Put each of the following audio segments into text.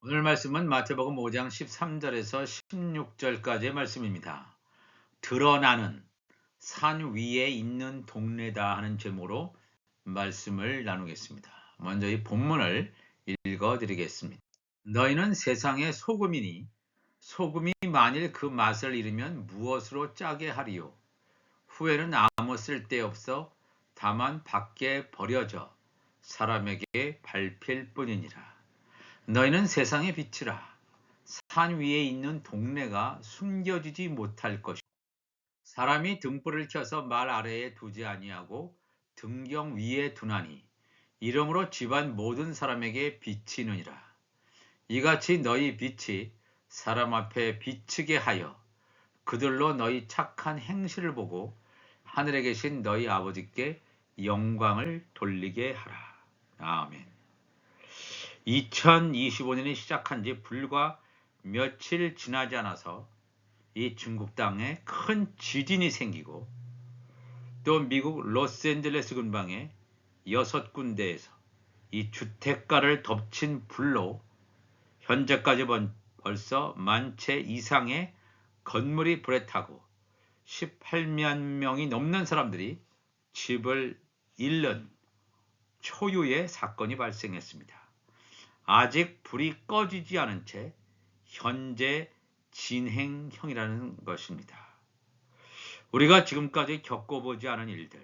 오늘 말씀은 마태복음 5장 13절에서 16절까지의 말씀입니다. 드러나는 산 위에 있는 동네다 하는 제목으로 말씀을 나누겠습니다. 먼저 이 본문을 읽어 드리겠습니다. 너희는 세상의 소금이니 소금이 만일 그 맛을 잃으면 무엇으로 짜게 하리요? 후에는 아무 쓸데없어 다만 밖에 버려져 사람에게 밟힐 뿐이니라. 너희는 세상의 빛이라. 산 위에 있는 동네가 숨겨지지 못할 것이다. 사람이 등불을 켜서 말 아래에 두지 아니하고 등경 위에 두나니 이러므로 집안 모든 사람에게 비치느니라. 이같이 너희 빛이 사람 앞에 비치게 하여 그들로 너희 착한 행실을 보고 하늘에 계신 너희 아버지께 영광을 돌리게 하라. 아멘. 2025년이 시작한 지 불과 며칠 지나지 않아서 이 중국 땅에 큰 지진이 생기고 또 미국 로스앤젤레스 근방의 6군데에서 이 주택가를 덮친 불로 현재까지 벌써 10,000채 이상의 건물이 불에 타고 18만 명이 넘는 사람들이 집을 잃는 초유의 사건이 발생했습니다. 아직 불이 꺼지지 않은 채 현재 진행형이라는 것입니다. 우리가 지금까지 겪어보지 않은 일들,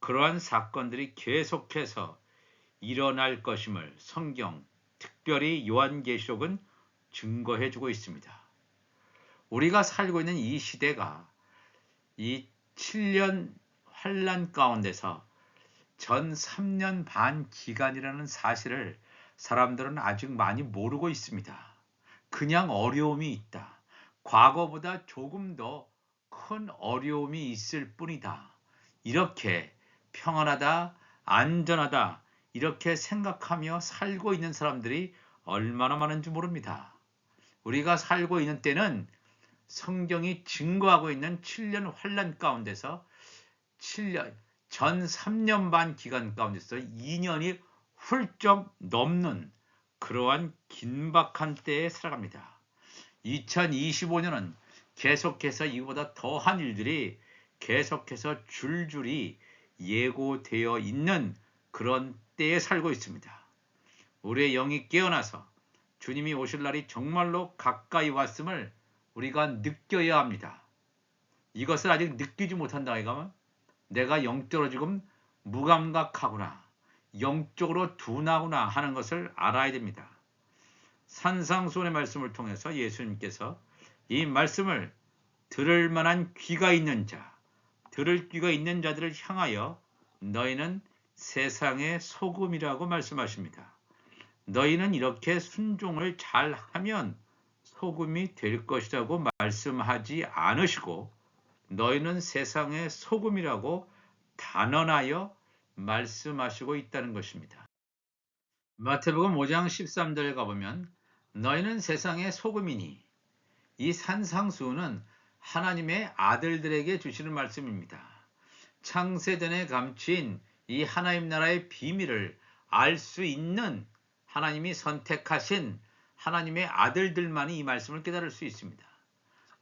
그러한 사건들이 계속해서 일어날 것임을 성경, 특별히 요한계시록은 증거해주고 있습니다. 우리가 살고 있는 이 시대가 이 7년 환란 가운데서 전 3년 반 기간이라는 사실을 사람들은 아직 많이 모르고 있습니다. 그냥 어려움이 있다. 과거보다 조금 더 큰 어려움이 있을 뿐이다. 이렇게 평안하다, 안전하다, 이렇게 생각하며 살고 있는 사람들이 얼마나 많은지 모릅니다. 우리가 살고 있는 때는 성경이 증거하고 있는 7년 환란 가운데서 7년, 전 3년 반 기간 가운데서 2년이 훌쩍 넘는 그러한 긴박한 때에 살아갑니다. 2025년은 계속해서 이보다 더한 일들이 계속해서 줄줄이 예고되어 있는 그런 때에 살고 있습니다. 우리의 영이 깨어나서 주님이 오실 날이 정말로 가까이 왔음을 우리가 느껴야 합니다. 이것을 아직 느끼지 못한다 하면 내가 영적으로 지금 무감각하구나, 영적으로 둔하구나 하는 것을 알아야 됩니다. 산상수훈의 말씀을 통해서 예수님께서 이 말씀을 들을 만한 귀가 있는 자, 들을 귀가 있는 자들을 향하여 너희는 세상의 소금이라고 말씀하십니다. 너희는 이렇게 순종을 잘하면 소금이 될 것이라고 말씀하지 않으시고 너희는 세상의 소금이라고 단언하여 말씀하시고 있다는 것입니다. 마태복음 5장 13절에 가보면 너희는 세상의 소금이니, 이 산상수훈은 하나님의 아들들에게 주시는 말씀입니다. 창세전에 감추인 이 하나님 나라의 비밀을 알 수 있는 하나님이 선택하신 하나님의 아들들만이 이 말씀을 깨달을 수 있습니다.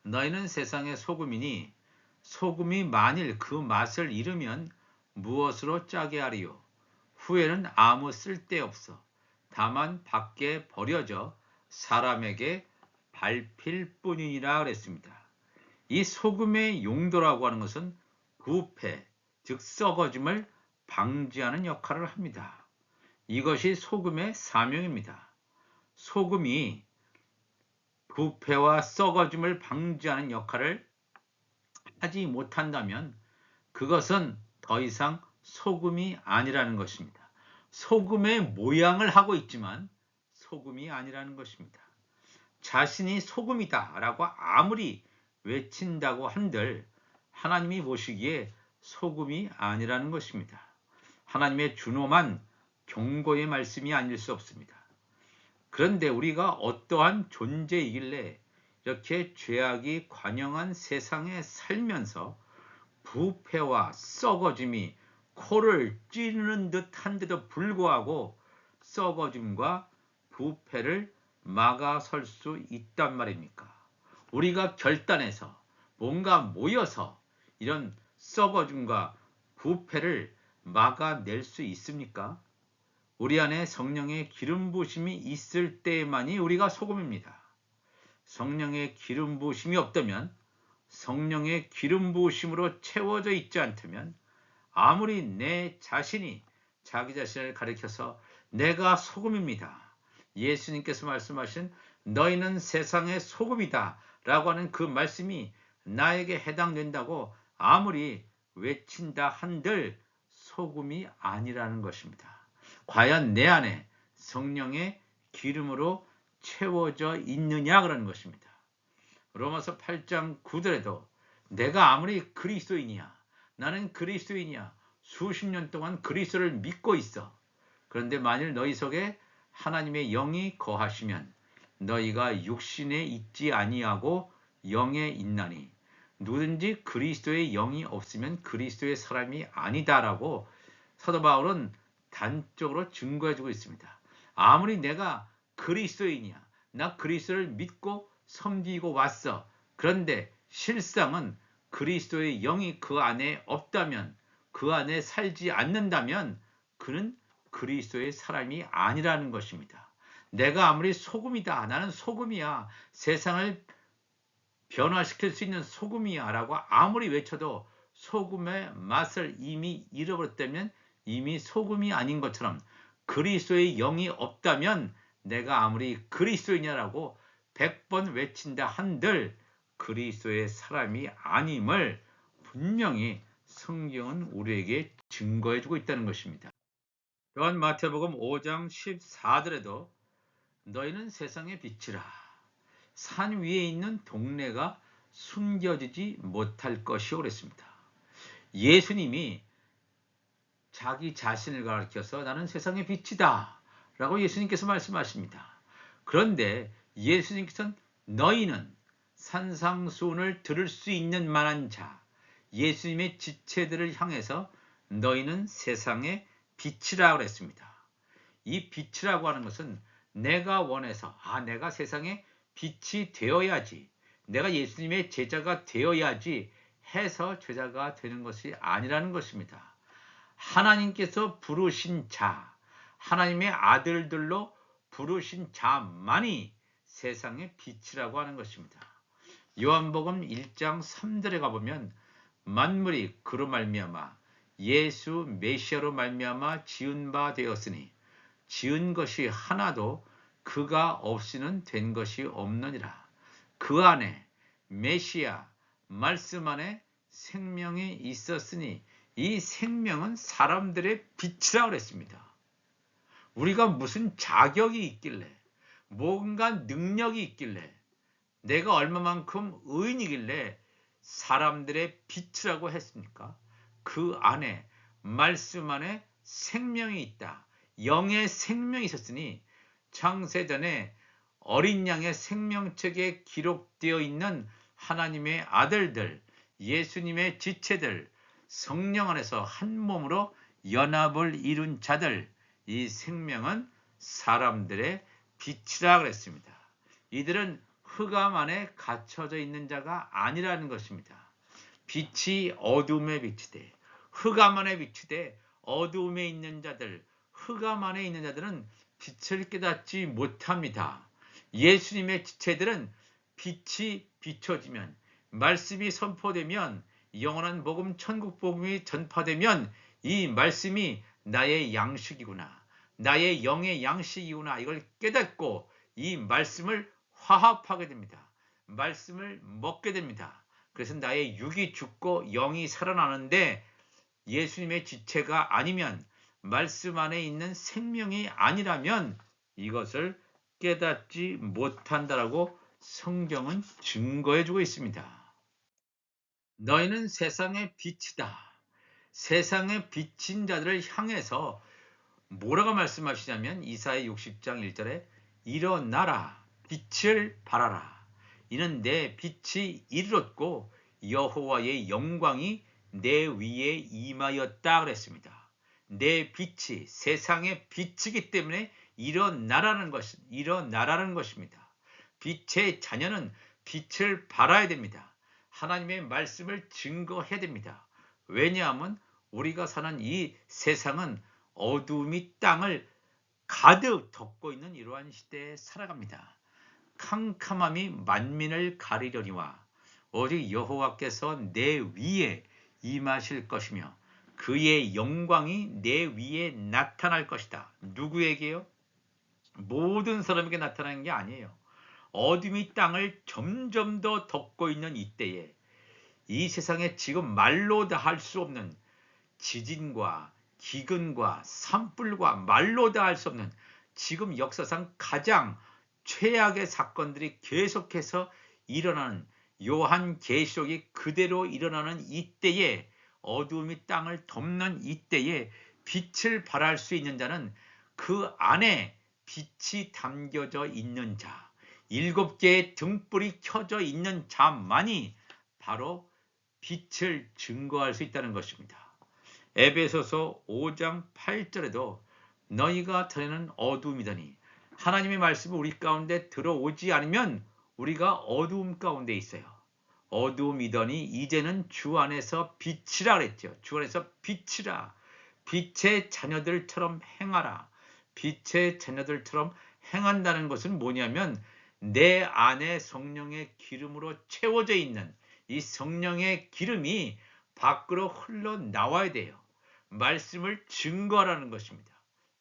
너희는 세상의 소금이니 소금이 만일 그 맛을 잃으면 무엇으로 짜게 하리요? 후에는 아무 쓸데없어 다만 밖에 버려져 사람에게 밟힐 뿐이니라 그랬습니다. 이 소금의 용도라고 하는 것은 부패, 즉 썩어짐을 방지하는 역할을 합니다. 이것이 소금의 사명입니다. 소금이 부패와 썩어짐을 방지하는 역할을 하지 못한다면 그것은 더 이상 소금이 아니라는 것입니다. 소금의 모양을 하고 있지만 소금이 아니라는 것입니다. 자신이 소금이다 라고 아무리 외친다고 한들 하나님이 보시기에 소금이 아니라는 것입니다. 하나님의 준엄한 경고의 말씀이 아닐 수 없습니다. 그런데 우리가 어떠한 존재이길래 이렇게 죄악이 관영한 세상에 살면서 부패와 썩어짐이 코를 찌르는 듯한데도 불구하고 썩어짐과 부패를 막아설 수 있단 말입니까? 우리가 결단해서 뭔가 모여서 이런 썩어짐과 부패를 막아낼 수 있습니까? 우리 안에 성령의 기름 부으심이 있을 때만이 우리가 소금입니다. 성령의 기름 부으심이 없다면, 성령의 기름 부으심으로 채워져 있지 않다면, 아무리 내 자신이 자기 자신을 가리켜서 내가 소금입니다, 예수님께서 말씀하신 너희는 세상의 소금이다 라고 하는 그 말씀이 나에게 해당된다고 아무리 외친다 한들 소금이 아니라는 것입니다. 과연 내 안에 성령의 기름으로 채워져 있느냐 그러는 것입니다. 로마서 8장 9절에도 내가 아무리 그리스도인이야, 나는 그리스도인이야, 수십 년 동안 그리스도를 믿고 있어. 그런데 만일 너희 속에 하나님의 영이 거하시면 너희가 육신에 있지 아니하고 영에 있나니 누구든지 그리스도의 영이 없으면 그리스도의 사람이 아니다라고 사도 바울은 단적으로 증거해주고 있습니다. 아무리 내가 그리스도인이야, 나 그리스도를 믿고 섬기고 왔어. 그런데 실상은 그리스도의 영이 그 안에 없다면, 그 안에 살지 않는다면 그는 그리스도의 사람이 아니라는 것입니다. 내가 아무리 소금이다, 나는 소금이야, 세상을 변화시킬 수 있는 소금이야 라고 아무리 외쳐도 소금의 맛을 이미 잃어버렸다면 이미 소금이 아닌 것처럼 그리스도의 영이 없다면 내가 아무리 그리스도이냐라고 100번 외친다 한들 그리스도의 사람이 아님을 분명히 성경은 우리에게 증거해주고 있다는 것입니다. 또한 마태복음 5장 14절에도 너희는 세상의 빛이라. 산 위에 있는 동네가 숨겨지지 못할 것이오 그랬습니다. 예수님이 자기 자신을 가리켜서 나는 세상의 빛이다 라고 예수님께서 말씀하십니다. 그런데 예수님께서는 너희는 산상수훈을 들을 수 있는 만한 자, 예수님의 지체들을 향해서 너희는 세상의 빛이라고 했습니다. 이 빛이라고 하는 것은 내가 원해서 내가 세상의 빛이 되어야지, 내가 예수님의 제자가 되어야지 해서 제자가 되는 것이 아니라는 것입니다. 하나님께서 부르신 자, 하나님의 아들들로 부르신 자만이 세상의 빛이라고 하는 것입니다. 요한복음 1장 3절에 가보면 만물이 그로 말미암아 예수 메시아로 말미암아 지은 바 되었으니 지은 것이 하나도 그가 없이는 된 것이 없느니라. 그 안에 메시아 말씀 안에 생명이 있었으니 이 생명은 사람들의 빛이라고 했습니다. 우리가 무슨 자격이 있길래, 뭔가 능력이 있길래, 내가 얼마만큼 의인이길래 사람들의 빛이라고 했습니까? 그 안에 말씀 안에 생명이 있다. 영의 생명이 있었으니 창세전에 어린 양의 생명책에 기록되어 있는 하나님의 아들들, 예수님의 지체들, 성령 안에서 한 몸으로 연합을 이룬 자들, 이 생명은 사람들의 빛이라 그랬습니다. 이들은 흑암 안에 갇혀져 있는 자가 아니라는 것입니다. 빛이 어둠에 비치되, 흑암 안에 비치되 어둠에 있는 자들, 흑암 안에 있는 자들은 빛을 깨닫지 못합니다. 예수님의 지체들은 빛이 비춰지면, 말씀이 선포되면, 영원한 복음, 천국 복음이 전파되면 이 말씀이 나의 양식이구나, 나의 영의 양식이구나, 이걸 깨닫고 이 말씀을 화합하게 됩니다. 말씀을 먹게 됩니다. 그래서 나의 육이 죽고 영이 살아나는데 예수님의 지체가 아니면, 말씀 안에 있는 생명이 아니라면 이것을 깨닫지 못한다라고 성경은 증거해주고 있습니다. 너희는 세상의 빛이다. 세상에 비친 자들을 향해서 뭐라고 말씀하시냐면 이사야 60장 1절에 일어나라, 빛을 발하라. 이는 내 빛이 이르렀고 여호와의 영광이 내 위에 임하였다 그랬습니다. 내 빛이 세상의 빛이기 때문에 일어나라는 것입니다. 빛의 자녀는 빛을 발하야 됩니다. 하나님의 말씀을 증거해야 됩니다. 왜냐하면 우리가 사는 이 세상은 어두움이 땅을 가득 덮고 있는 이러한 시대에 살아갑니다. 캄캄함이 만민을 가리려니와 오직 여호와께서 내 위에 임하실 것이며 그의 영광이 내 위에 나타날 것이다. 누구에게요? 모든 사람에게 나타나는 게 아니에요. 어둠이 땅을 점점 더 덮고 있는 이때에 이 세상에 지금 말로 다 할 수 없는 지진과 기근과 산불과 말로 다 할 수 없는 지금 역사상 가장 최악의 사건들이 계속해서 일어나는 요한계시록이 그대로 일어나는 이때에 어두움이 땅을 덮는 이때에 빛을 발할 수 있는 자는 그 안에 빛이 담겨져 있는 자, 7개의 등불이 켜져 있는 자만이 바로 빛을 증거할 수 있다는 것입니다. 에베소서 5장 8절에도 너희가 전에는 어두움이더니 하나님의 말씀이 우리 가운데 들어오지 않으면 우리가 어두움 가운데 있어요. 어두움이더니 이제는 주 안에서 빛이라 그랬죠. 주 안에서 빛이라. 빛의 자녀들처럼 행하라. 빛의 자녀들처럼 행한다는 것은 뭐냐면 내 안에 성령의 기름으로 채워져 있는 이 성령의 기름이 밖으로 흘러나와야 돼요. 말씀을 증거하라는 것입니다.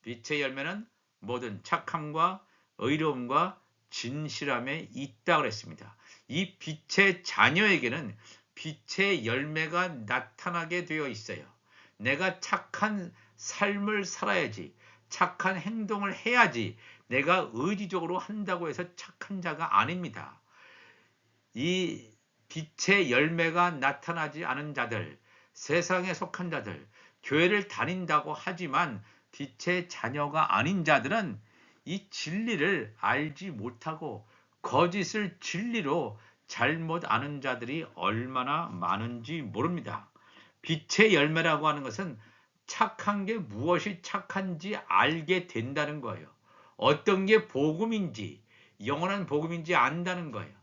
빛의 열매는 모든 착함과 의로움과 진실함에 있다고 그랬습니다. 이 빛의 자녀에게는 빛의 열매가 나타나게 되어 있어요. 내가 착한 삶을 살아야지, 착한 행동을 해야지 내가 의지적으로 한다고 해서 착한 자가 아닙니다. 이 빛의 열매가 나타나지 않은 자들, 세상에 속한 자들, 교회를 다닌다고 하지만 빛의 자녀가 아닌 자들은 이 진리를 알지 못하고 거짓을 진리로 잘못 아는 자들이 얼마나 많은지 모릅니다. 빛의 열매라고 하는 것은 착한 게 무엇이 착한지 알게 된다는 거예요. 어떤 게 복음인지, 영원한 복음인지 안다는 거예요.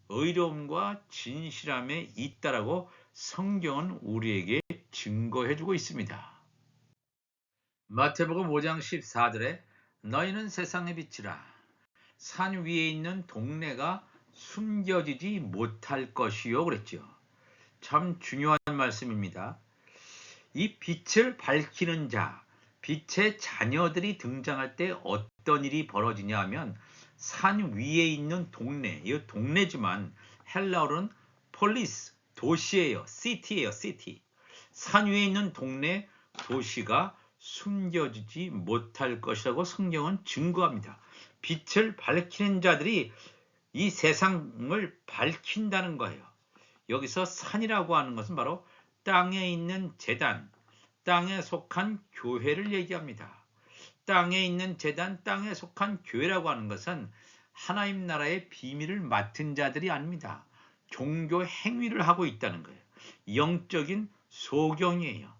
의로움과 진실함에 있다라고 성경은 우리에게 증거해주고 있습니다. 마태복음 5장 14절에 너희는 세상의 빛이라. 산 위에 있는 동네가 숨겨지지 못할 것이요 그랬죠. 참 중요한 말씀입니다. 이 빛을 밝히는 자, 빛의 자녀들이 등장할 때 어떤 일이 벌어지냐 하면 산 위에 있는 동네, 이 동네지만 헬라어로는 폴리스, 도시예요. 시티예요. 시티. 산 위에 있는 동네, 도시가 숨겨지지 못할 것이라고 성경은 증거합니다. 빛을 밝히는 자들이 이 세상을 밝힌다는 거예요. 여기서 산이라고 하는 것은 바로 땅에 있는 제단, 땅에 속한 교회를 얘기합니다. 땅에 있는 제단, 땅에 속한 교회라고 하는 것은 하나님 나라의 비밀을 맡은 자들이 아닙니다. 종교 행위를 하고 있다는 거예요. 영적인 소경이에요.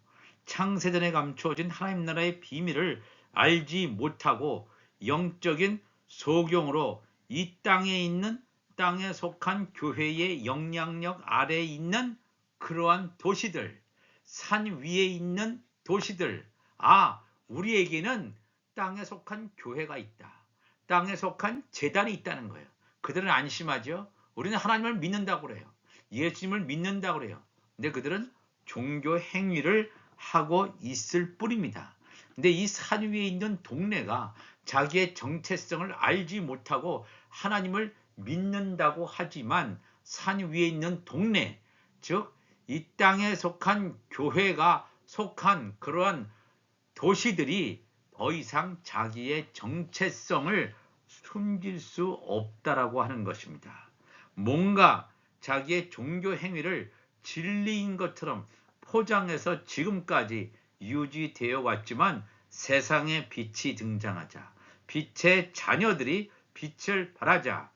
창세전에 감추어진 하나님 나라의 비밀을 알지 못하고 영적인 소경으로 이 땅에 있는 땅에 속한 교회의 영향력 아래에 있는 그러한 도시들, 산 위에 있는 도시들, 우리에게는 땅에 속한 교회가 있다. 땅에 속한 제단이 있다는 거예요. 그들은 안심하죠. 우리는 하나님을 믿는다고 그래요. 예수님을 믿는다고 그래요. 근데 그들은 종교 행위를 하고 있을 뿐입니다. 근데 이 산 위에 있는 동네가 자기의 정체성을 알지 못하고 하나님을 믿는다고 하지만 산 위에 있는 동네, 즉 이 땅에 속한 교회가 속한 그러한 도시들이 더 이상 자기의 정체성을 숨길 수 없다라고 하는 것입니다. 뭔가 자기의 종교 행위를 진리인 것처럼 포장해서 지금까지 유지되어 왔지만 세상에 빛이 등장하자, 빛의 자녀들이 빛을 발하자,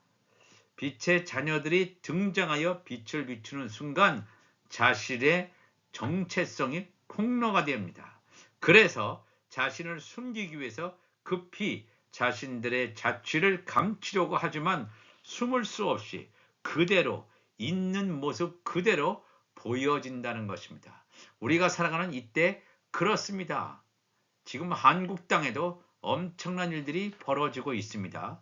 빛의 자녀들이 등장하여 빛을 비추는 순간 자신의 정체성이 폭로가 됩니다. 그래서 자신을 숨기기 위해서 급히 자신들의 자취를 감추려고 하지만 숨을 수 없이 그대로 있는 모습 그대로 보여진다는 것입니다. 우리가 살아가는 이때 그렇습니다. 지금 한국 땅에도 엄청난 일들이 벌어지고 있습니다.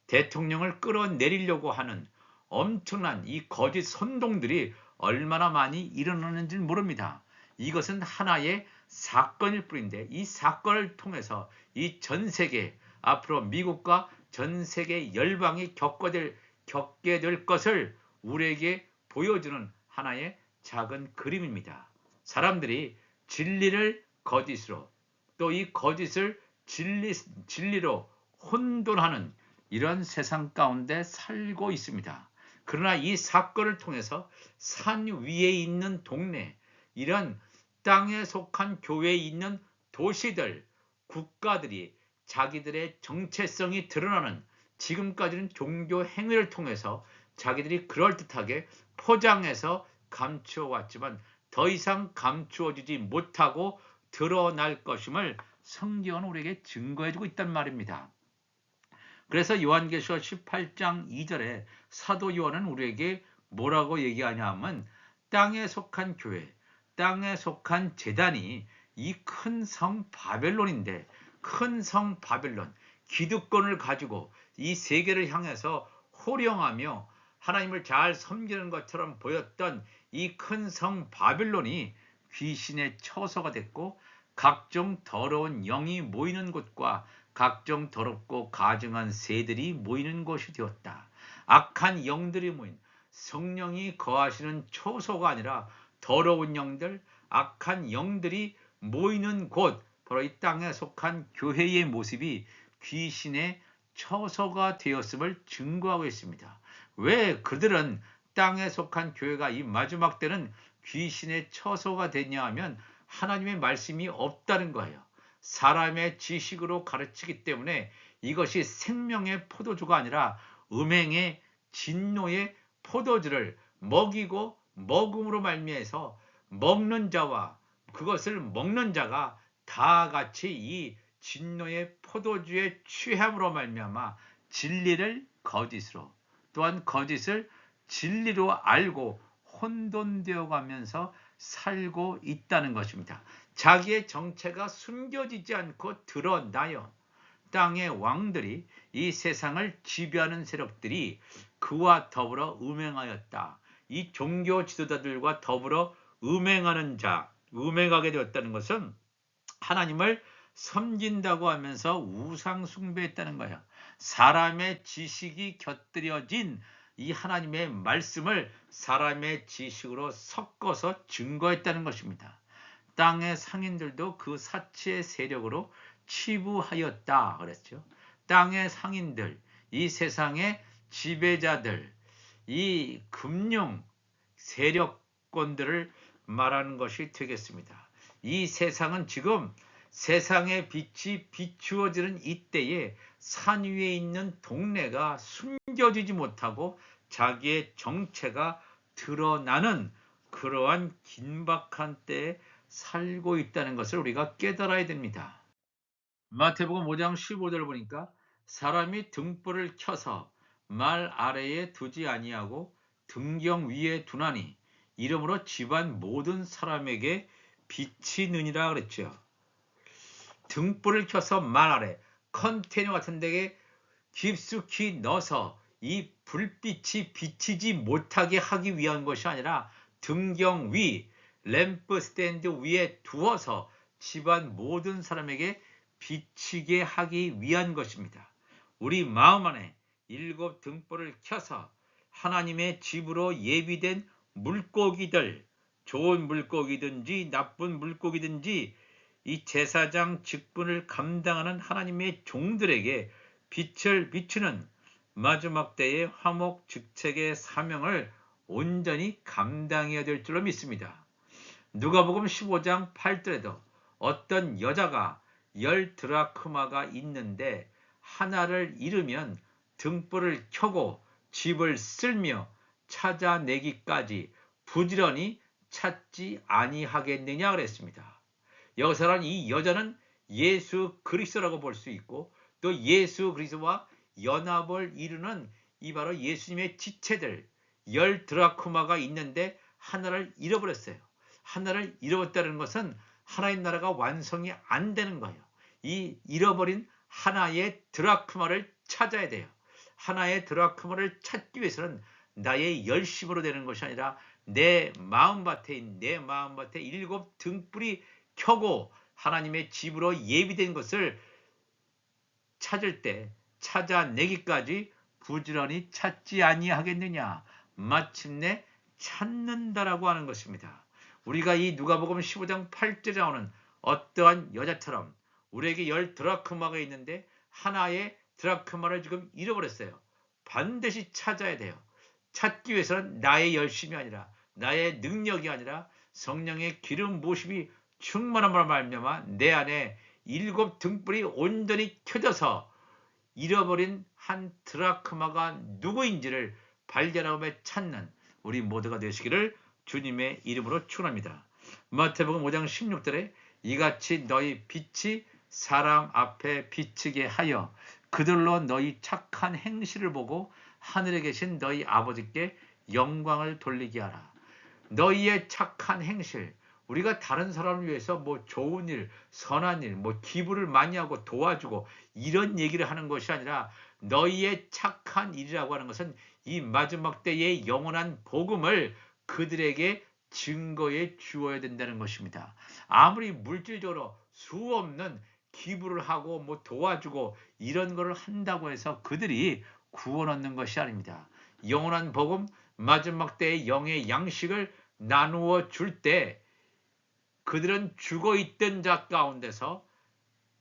대통령을 끌어내리려고 하는 엄청난 이 거짓 선동들이 얼마나 많이 일어나는지 모릅니다. 이것은 하나의 사건일 뿐인데 이 사건을 통해서 이 전 세계 앞으로 미국과 전 세계 열방이 겪게 될 것을 우리에게 보여주는 하나의 작은 그림입니다. 사람들이 진리를 거짓으로 또 이 거짓을 진리로 혼돈하는 이런 세상 가운데 살고 있습니다. 그러나 이 사건을 통해서 산 위에 있는 동네, 이런 땅에 속한 교회에 있는 도시들, 국가들이 자기들의 정체성이 드러나는 지금까지는 종교 행위를 통해서 자기들이 그럴듯하게 포장해서 감추어 왔지만 더 이상 감추어지지 못하고 드러날 것임을 성경은 우리에게 증거해주고 있단 말입니다. 그래서 요한계시록 18장 2절에 사도 요한은 우리에게 뭐라고 얘기하냐 하면 땅에 속한 교회, 땅에 속한 제단이 이 큰 성 바벨론인데 큰 성 바벨론, 기득권을 가지고 이 세계를 향해서 호령하며 하나님을 잘 섬기는 것처럼 보였던 이 큰 성 바벨론이 귀신의 처소가 됐고 각종 더러운 영이 모이는 곳과 각종 더럽고 가증한 새들이 모이는 곳이 되었다. 악한 영들이 모인 성령이 거하시는 초소가 아니라 더러운 영들, 악한 영들이 모이는 곳, 바로 이 땅에 속한 교회의 모습이 귀신의 처소가 되었음을 증거하고 있습니다. 왜 그들은 땅에 속한 교회가 이 마지막 때는 귀신의 처소가 됐냐 하면 하나님의 말씀이 없다는 거예요. 사람의 지식으로 가르치기 때문에 이것이 생명의 포도주가 아니라 음행의 진노의 포도주를 먹이고 먹음으로 말미해서 먹는 자와 그것을 먹는 자가 다 같이 이 진노의 포도주에 취함으로 말미암아 진리를 거짓으로 또한 거짓을 진리로 알고 혼돈되어 가면서 살고 있다는 것입니다. 자기의 정체가 숨겨지지 않고 드러나요. 땅의 왕들이 이 세상을 지배하는 세력들이 그와 더불어 음행하였다. 이 종교 지도자들과 더불어 음행하게 되었다는 것은 하나님을 섬긴다고 하면서 우상 숭배했다는 거예요. 사람의 지식이 곁들여진 이 하나님의 말씀을 사람의 지식으로 섞어서 증거했다는 것입니다. 땅의 상인들도 그 사치의 세력으로 치부하였다 그랬죠. 땅의 상인들, 이 세상의 지배자들, 이 금융 세력권들을 말하는 것이 되겠습니다. 이 세상은 지금 세상의 빛이 비추어지는 이때에 산 위에 있는 동네가 숨겨지지 못하고 자기의 정체가 드러나는 그러한 긴박한 때에 살고 있다는 것을 우리가 깨달아야 됩니다. 마태복음 5장 15절 보니까 사람이 등불을 켜서 말 아래에 두지 아니하고 등경 위에 두나니 이러므로 집안 모든 사람에게 빛이 느니라 그랬죠. 등불을 켜서 말 아래 컨테이너 같은 데에 깊숙이 넣어서 이 불빛이 비치지 못하게 하기 위한 것이 아니라 등경 위, 램프 스탠드 위에 두어서 집안 모든 사람에게 비치게 하기 위한 것입니다. 우리 마음 안에 7 등불을 켜서 하나님의 집으로 예비된 물고기들, 좋은 물고기든지 나쁜 물고기든지 이 제사장 직분을 감당하는 하나님의 종들에게 빛을 비추는 마지막 때의 화목직책의 사명을 온전히 감당해야 될 줄로 믿습니다. 누가복음 15장 8절에도 어떤 여자가 10 드라크마가 있는데 하나를 잃으면 등불을 켜고 집을 쓸며 찾아내기까지 부지런히 찾지 아니하겠느냐 그랬습니다. 여기서는 이 여자는 예수 그리스도라고 볼 수 있고 또 예수 그리스도와 연합을 이루는 이 바로 예수님의 지체들 10 드라크마가 있는데 하나를 잃어버렸어요. 하나를 잃어버렸다는 것은 하나님 나라가 완성이 안 되는 거예요. 이 잃어버린 하나의 드라크마를 찾아야 돼요. 하나의 드라크마를 찾기 위해서는 나의 열심으로 되는 것이 아니라 내 마음밭에 7 등불이 켜고 하나님의 집으로 예비된 것을 찾을 때 찾아내기까지 부지런히 찾지 아니하겠느냐. 마침내 찾는다라고 하는 것입니다. 우리가 이 누가복음 15장 8절에 나오는 어떠한 여자처럼 우리에게 10 드라크마가 있는데 하나의 드라크마를 지금 잃어버렸어요. 반드시 찾아야 돼요. 찾기 위해서는 나의 열심이 아니라 나의 능력이 아니라 성령의 기름 부으심이 충만함으로 말미암아 내 안에 7 등불이 온전히 켜져서 잃어버린 한 드라크마가 누구인지를 발견하며 찾는 우리 모두가 되시기를 주님의 이름으로 축원합니다. 마태복음 5장 16절에 이같이 너희 빛이 사람 앞에 비치게 하여 그들로 너희 착한 행실을 보고 하늘에 계신 너희 아버지께 영광을 돌리게 하라. 너희의 착한 행실, 우리가 다른 사람을 위해서 뭐 좋은 일, 선한 일, 뭐 기부를 많이 하고 도와주고 이런 얘기를 하는 것이 아니라 너희의 착한 일이라고 하는 것은 이 마지막 때의 영원한 복음을 그들에게 증거해 주어야 된다는 것입니다. 아무리 물질적으로 수없는 기부를 하고 뭐 도와주고 이런 거를 한다고 해서 그들이 구원 얻는 것이 아닙니다. 영원한 복음, 마지막 때의 영의 양식을 나누어 줄 때 그들은 죽어 있던 자 가운데서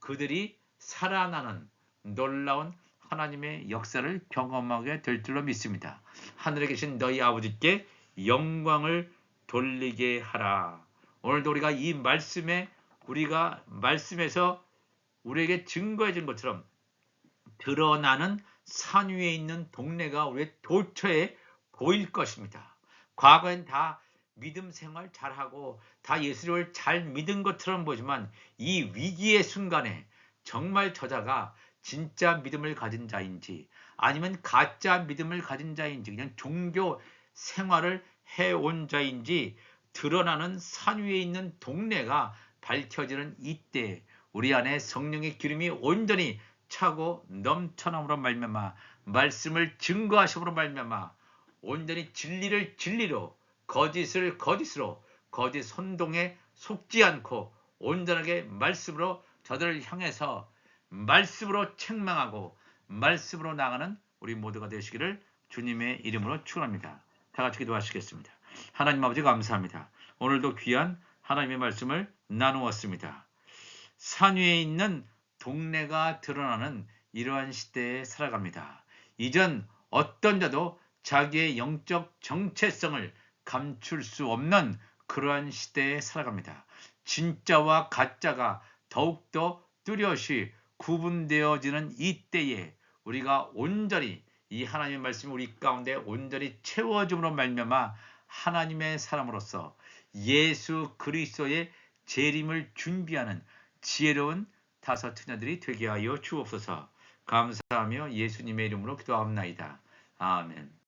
그들이 살아나는 놀라운 하나님의 역사를 경험하게 될 줄로 믿습니다. 하늘에 계신 너희 아버지께 영광을 돌리게 하라. 오늘도 우리가 이 말씀에서 우리에게 증거해 준 것처럼 드러나는 산 위에 있는 동네가 우리의 도처에 보일 것입니다. 과거엔 다 믿음 생활 잘하고 다 예수를 잘 믿은 것처럼 보지만 이 위기의 순간에 정말 저자가 진짜 믿음을 가진 자인지 아니면 가짜 믿음을 가진 자인지 그냥 종교 생활을 해온 자인지 드러나는 산 위에 있는 동네가 밝혀지는 이때 우리 안에 성령의 기름이 온전히 차고 넘쳐남으로 말미암아 말씀을 증거하심으로 말미암아 온전히 진리를 진리로 거짓을 거짓으로 거짓 선동에 속지 않고 온전하게 말씀으로 저들을 향해서 말씀으로 책망하고 말씀으로 나가는 우리 모두가 되시기를 주님의 이름으로 축원합니다. 다 같이 기도하시겠습니다. 하나님 아버지 감사합니다. 오늘도 귀한 하나님의 말씀을 나누었습니다. 산 위에 있는 동네가 드러나는 이러한 시대에 살아갑니다. 이전 어떤 자도 자기의 영적 정체성을 감출 수 없는 그러한 시대에 살아갑니다. 진짜와 가짜가 더욱더 뚜렷이 구분되어지는 이때에 우리가 온전히 이 하나님의 말씀이 우리 가운데 온전히 채워줌으로 말미암아 하나님의 사람으로서 예수 그리스도의 재림을 준비하는 지혜로운 다섯 처녀들이 되게 하여 주옵소서. 감사하며 예수님의 이름으로 기도합나이다. 아멘.